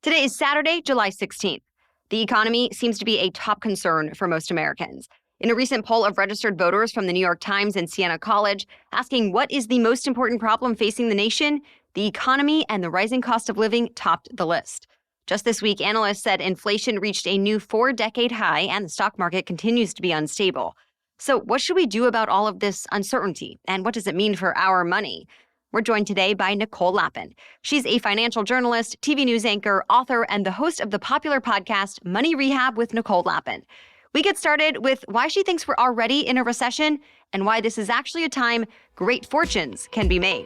Today is Saturday, July 16th. The economy seems to be a top concern for most Americans. In a recent poll of registered voters from the New York Times and Siena College, asking what is the most important problem facing the nation, the economy and the rising cost of living topped the list. Just this week, analysts said inflation reached a new 4-decade high and the stock market continues to be unstable. So what should we do about all of this uncertainty? And what does it mean for our money? We're joined today by Nicole Lapin. She's a financial journalist, TV news anchor, author, and the host of the popular podcast Money Rehab with Nicole Lapin. We get started with why she thinks we're already in a recession and why this is actually a time great fortunes can be made.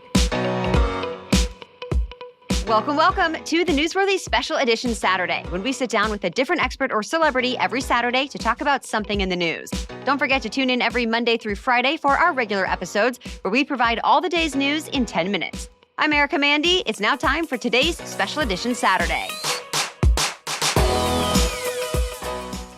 Welcome to the Newsworthy Special Edition Saturday, when we sit down with a different expert or celebrity every Saturday to talk about something in the news. Don't forget to tune in every Monday through Friday for our regular episodes, where we provide all the day's news in 10 minutes. I'm Erica Mandy. It's now time for today's Special Edition Saturday.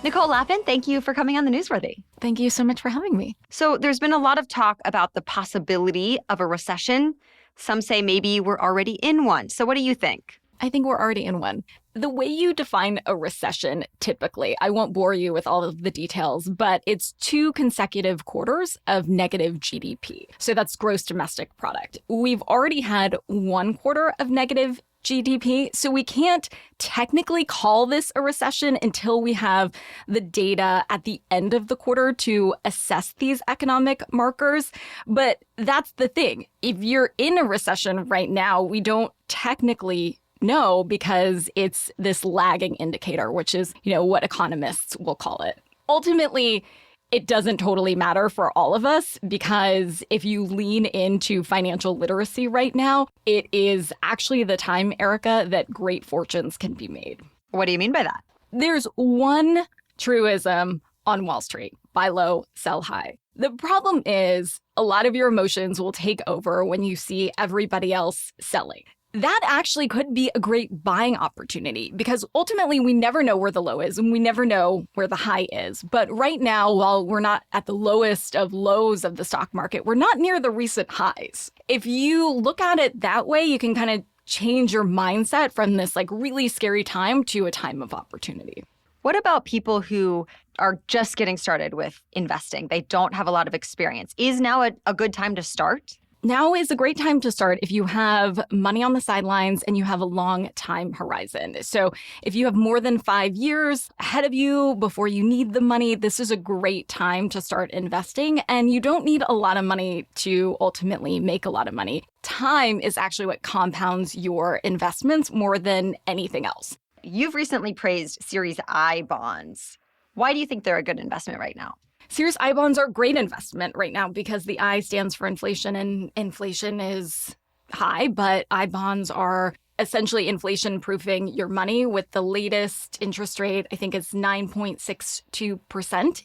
Nicole Laffin, thank you for coming on the Newsworthy. Thank you so much for having me. So there's been a lot of talk about the possibility of a recession. Some say maybe we're already in one. So what do you think? I think we're already in one. The way you define a recession, typically, I won't bore you with all of the details, but it's 2 consecutive quarters of negative GDP. So that's gross domestic product. We've already had 1 quarter of negative GDP, so we can't technically call this a recession until we have the data at the end of the quarter to assess these economic markers. But that's the thing. If you're in a recession right now, we don't technically know because it's this lagging indicator, which is, what economists will call it. Ultimately, it doesn't totally matter for all of us because if you lean into financial literacy right now, it is actually the time, Erica, that great fortunes can be made. What do you mean by that? There's one truism on Wall Street: buy low, sell high. The problem is a lot of your emotions will take over when you see everybody else selling. That actually could be a great buying opportunity because ultimately we never know where the low is and we never know where the high is. But right now, while we're not at the lowest of lows of the stock market, we're not near the recent highs. If you look at it that way, you can kind of change your mindset from this really scary time to a time of opportunity. What about people who are just getting started with investing? They don't have a lot of experience. Is now a good time to start? Now is a great time to start if you have money on the sidelines and you have a long time horizon. So if you have more than 5 years ahead of you before you need the money, this is a great time to start investing. And you don't need a lot of money to ultimately make a lot of money. Time is actually what compounds your investments more than anything else. You've recently praised Series I bonds. Why do you think they're a good investment right now? Series I bonds are a great investment right now because the I stands for inflation and inflation is high, but I bonds are essentially inflation-proofing your money with the latest interest rate. I think it's 9.62%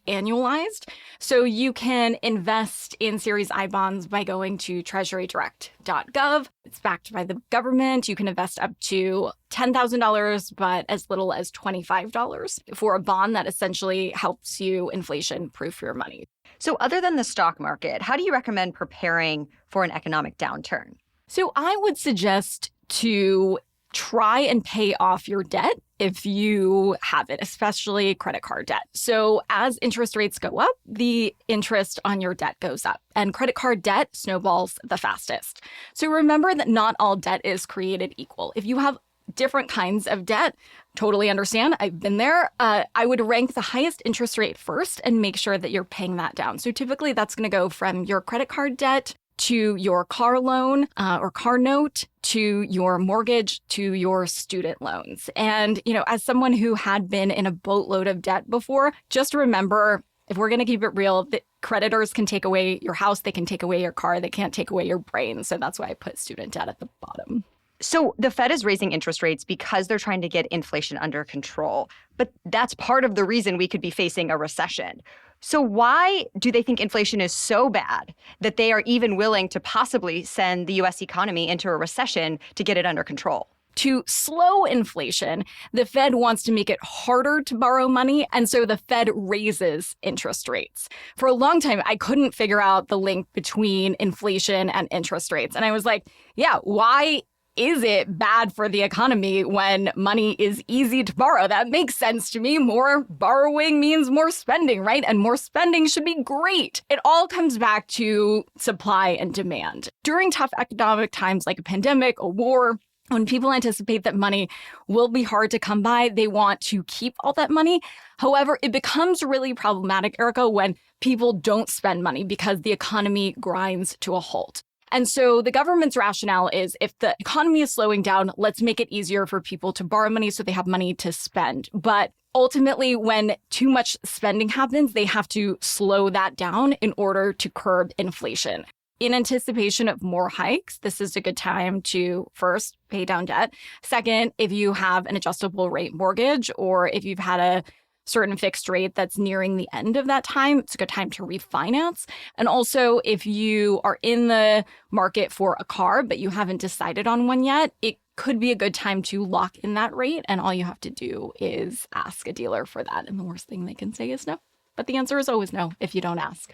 annualized. So you can invest in Series I bonds by going to treasurydirect.gov. It's backed by the government. You can invest up to $10,000, but as little as $25 for a bond that essentially helps you inflation-proof your money. So other than the stock market, how do you recommend preparing for an economic downturn? So I would suggest to try and pay off your debt if you have it, especially credit card debt. So as interest rates go up, the interest on your debt goes up, and credit card debt snowballs the fastest. So remember that not all debt is created equal. If you have different kinds of debt, totally understand. I've been there. I would rank the highest interest rate first and make sure that you're paying that down. So typically that's going to go from your credit card debt to your car loan or car note, to your mortgage, to your student loans. And, as someone who had been in a boatload of debt before, just remember, if we're going to keep it real, the creditors can take away your house, they can take away your car, they can't take away your brain. So that's why I put student debt at the bottom. So the Fed is raising interest rates because they're trying to get inflation under control. But that's part of the reason we could be facing a recession. So why do they think inflation is so bad that they are even willing to possibly send the U.S. economy into a recession to get it under control? To slow inflation, the Fed wants to make it harder to borrow money, and so the Fed raises interest rates. For a long time, I couldn't figure out the link between inflation and interest rates. And I was like, yeah, why is it bad for the economy when money is easy to borrow? That makes sense to me. More borrowing means more spending, right? And more spending should be great. It all comes back to supply and demand. During tough economic times like a pandemic, a war, when people anticipate that money will be hard to come by, they want to keep all that money. However, it becomes really problematic, Erica, when people don't spend money because the economy grinds to a halt. And so the government's rationale is if the economy is slowing down, let's make it easier for people to borrow money so they have money to spend. But ultimately, when too much spending happens, they have to slow that down in order to curb inflation. In anticipation of more hikes, this is a good time to first pay down debt. Second, if you have an adjustable rate mortgage or if you've had a certain fixed rate that's nearing the end of that time, it's a good time to refinance. And also, if you are in the market for a car, but you haven't decided on one yet, it could be a good time to lock in that rate. And all you have to do is ask a dealer for that. And the worst thing they can say is no. But the answer is always no if you don't ask.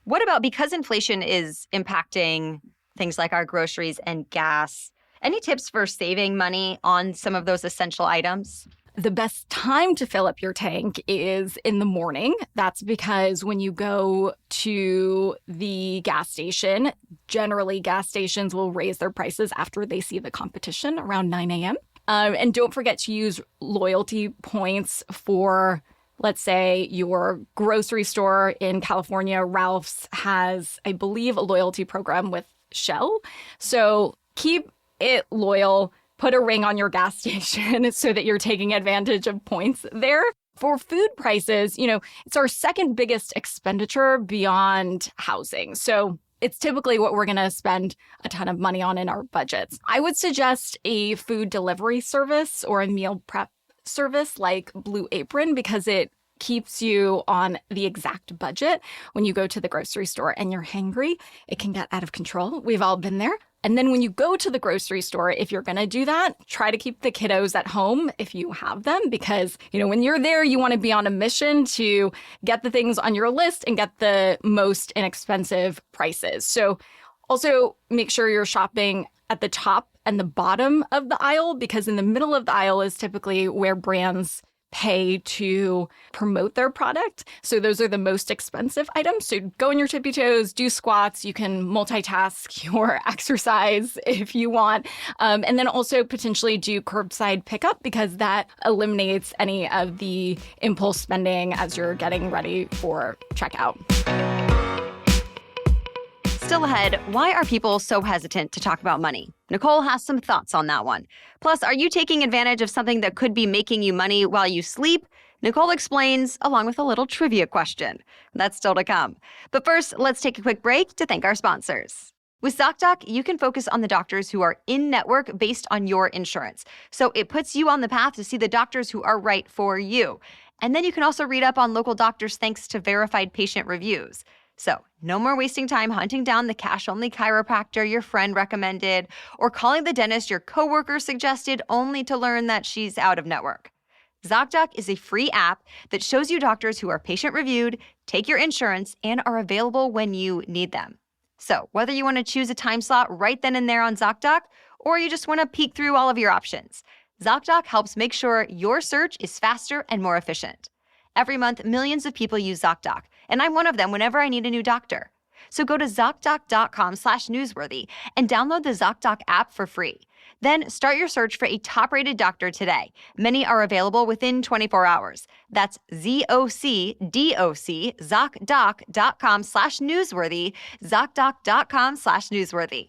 What about, because inflation is impacting things like our groceries and gas, any tips for saving money on some of those essential items? The best time to fill up your tank is in the morning. That's because when you go to the gas station, generally gas stations will raise their prices after they see the competition around 9 a.m. And don't forget to use loyalty points for, let's say, your grocery store in California. Ralph's has, I believe, a loyalty program with Shell. So keep it loyal. Put a ring on your gas station so that you're taking advantage of points there. For food prices, it's our second biggest expenditure beyond housing. So it's typically what we're going to spend a ton of money on in our budgets. I would suggest a food delivery service or a meal prep service like Blue Apron because it keeps you on the exact budget. When you go to the grocery store and you're hangry, it can get out of control. We've all been there. And then when you go to the grocery store, if you're going to do that, try to keep the kiddos at home if you have them, because, when you're there, you want to be on a mission to get the things on your list and get the most inexpensive prices. So also make sure you're shopping at the top and the bottom of the aisle, because in the middle of the aisle is typically where brands pay to promote their product. So those are the most expensive items. So go on your tippy toes, do squats. You can multitask your exercise if you want. And then also potentially do curbside pickup because that eliminates any of the impulse spending as you're getting ready for checkout. Still ahead, why are people so hesitant to talk about money? Nicole has some thoughts on that one. Plus, are you taking advantage of something that could be making you money while you sleep? Nicole explains, along with a little trivia question. That's still to come. But first, let's take a quick break to thank our sponsors. With ZocDoc, you can focus on the doctors who are in-network based on your insurance. So it puts you on the path to see the doctors who are right for you. And then you can also read up on local doctors thanks to verified patient reviews. So no more wasting time hunting down the cash-only chiropractor your friend recommended or calling the dentist your coworker suggested only to learn that she's out of network. ZocDoc is a free app that shows you doctors who are patient-reviewed, take your insurance, and are available when you need them. So whether you want to choose a time slot right then and there on ZocDoc or you just want to peek through all of your options, ZocDoc helps make sure your search is faster and more efficient. Every month, millions of people use ZocDoc, and I'm one of them whenever I need a new doctor. So go to ZocDoc.com/newsworthy and download the ZocDoc app for free. Then start your search for a top-rated doctor today. Many are available within 24 hours. That's ZocDoc, ZocDoc.com/newsworthy, ZocDoc.com/newsworthy.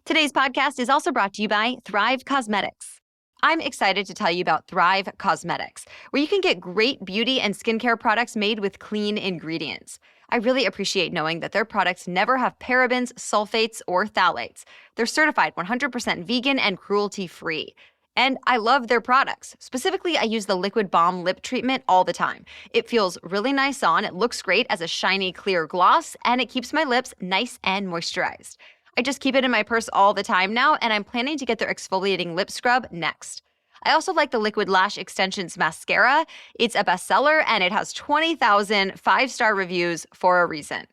Today's podcast is also brought to you by Thrive Cosmetics. I'm excited to tell you about Thrive Cosmetics, where you can get great beauty and skincare products made with clean ingredients. I really appreciate knowing that their products never have parabens, sulfates, or phthalates. They're certified 100% vegan and cruelty-free. And I love their products. Specifically, I use the Liquid Balm Lip Treatment all the time. It feels really nice on, it looks great as a shiny, clear gloss, and it keeps my lips nice and moisturized. I just keep it in my purse all the time now, and I'm planning to get their exfoliating lip scrub next. I also like the Liquid Lash Extensions Mascara. It's a bestseller, and it has 20,000 5-star reviews for a reason.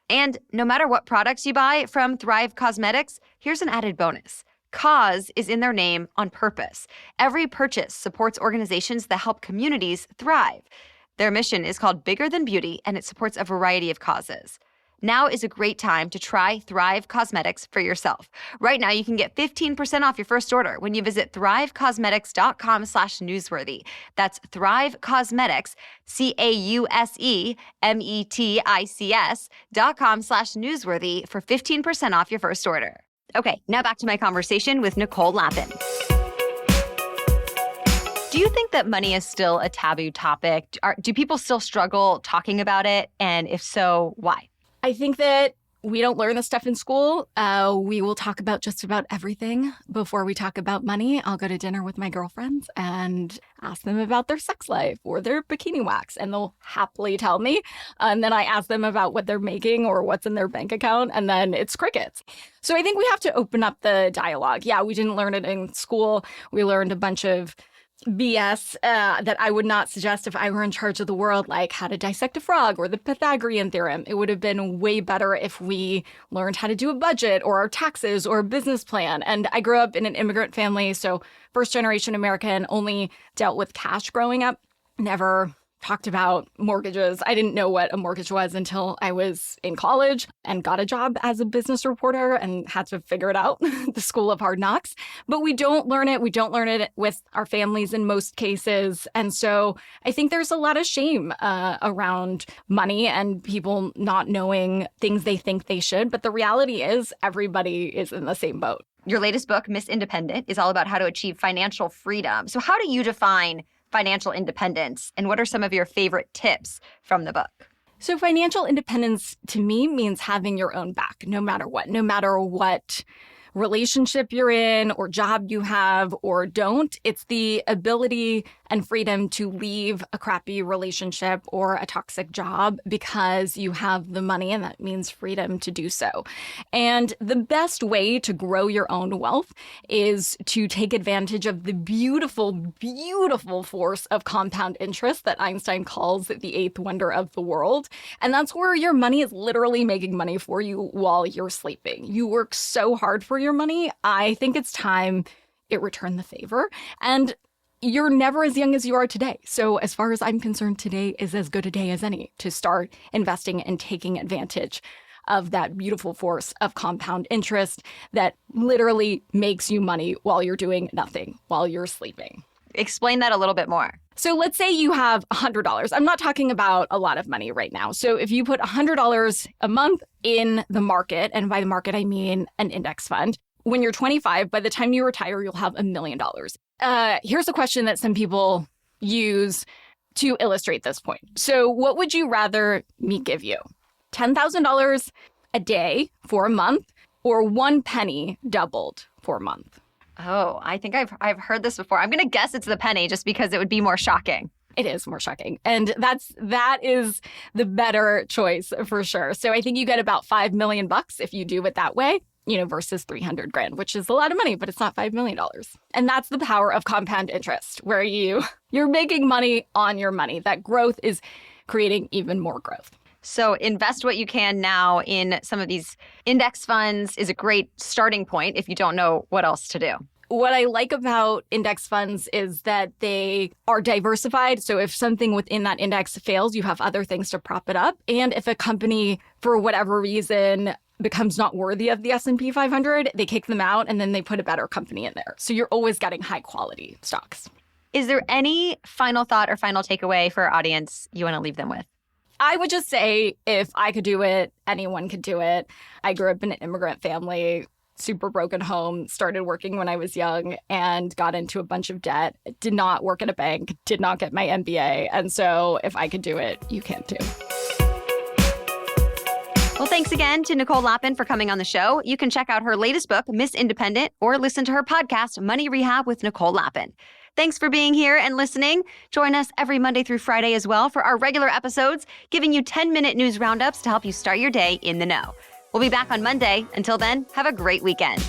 And no matter what products you buy from Thrive Cosmetics, here's an added bonus. Cause is in their name on purpose. Every purchase supports organizations that help communities thrive. Their mission is called Bigger Than Beauty, and it supports a variety of causes. Now is a great time to try Thrive Causemetics for yourself. Right now, you can get 15% off your first order when you visit thrivecosmetics.com/newsworthy. That's Thrive Cosmetics, CAUSEMETICS.com/newsworthy for 15% off your first order. Okay, now back to my conversation with Nicole Lapin. Do you think that money is still a taboo topic? Do people still struggle talking about it? And if so, why? I think that we don't learn this stuff in school. We will talk about just about everything before we talk about money. I'll go to dinner with my girlfriends and ask them about their sex life or their bikini wax, and they'll happily tell me. And then I ask them about what they're making or what's in their bank account, and then it's crickets. So I think we have to open up the dialogue. Yeah, we didn't learn it in school. We learned a bunch of BS that I would not suggest if I were in charge of the world, like how to dissect a frog or the Pythagorean theorem. It would have been way better if we learned how to do a budget or our taxes or a business plan. And I grew up in an immigrant family, so first generation American, only dealt with cash growing up, never talked about mortgages. I didn't know what a mortgage was until I was in college and got a job as a business reporter and had to figure it out, the school of hard knocks. But we don't learn it. We don't learn it with our families in most cases. And so I think there's a lot of shame around money and people not knowing things they think they should. But the reality is everybody is in the same boat. Your latest book, Miss Independent, is all about how to achieve financial freedom. So how do you define financial independence, and what are some of your favorite tips from the book? So financial independence to me means having your own back, no matter what relationship you're in or job you have or don't. It's the ability and freedom to leave a crappy relationship or a toxic job because you have the money, and that means freedom to do so. And the best way to grow your own wealth is to take advantage of the beautiful, beautiful force of compound interest that Einstein calls the eighth wonder of the world. And that's where your money is literally making money for you while you're sleeping. You work so hard for your money. I think it's time it returned the favor. And you're never as young as you are today. So as far as I'm concerned, today is as good a day as any to start investing and taking advantage of that beautiful force of compound interest that literally makes you money while you're doing nothing, while you're sleeping. Explain that a little bit more. So let's say you have $100. I'm not talking about a lot of money right now. So if you put $100 a month in the market, and by the market, I mean an index fund, when you're 25, by the time you retire, you'll have $1 million. Here's a question that some people use to illustrate this point. So what would you rather me give you? $10,000 a day for a month, or 1 penny doubled for a month? Oh, I think I've heard this before. I'm going to guess it's the penny just because it would be more shocking. It is more shocking. And that is the better choice for sure. So I think you get about $5 million if you do it that way, versus $300,000, which is a lot of money, but it's not $5 million. And that's the power of compound interest, where you're making money on your money. That growth is creating even more growth. So invest what you can now in some of these index funds is a great starting point if you don't know what else to do. What I like about index funds is that they are diversified. So if something within that index fails, you have other things to prop it up. And if a company, for whatever reason, becomes not worthy of the S&P 500, they kick them out and then they put a better company in there. So you're always getting high quality stocks. Is there any final thought or final takeaway for our audience you want to leave them with? I would just say, if I could do it, anyone could do it. I grew up in an immigrant family, super broken home, started working when I was young and got into a bunch of debt, did not work at a bank, did not get my MBA. And so if I could do it, you can too. Well, thanks again to Nicole Lapin for coming on the show. You can check out her latest book, Miss Independent, or listen to her podcast, Money Rehab with Nicole Lapin. Thanks for being here and listening. Join us every Monday through Friday as well for our regular episodes, giving you 10-minute news roundups to help you start your day in the know. We'll be back on Monday. Until then, have a great weekend.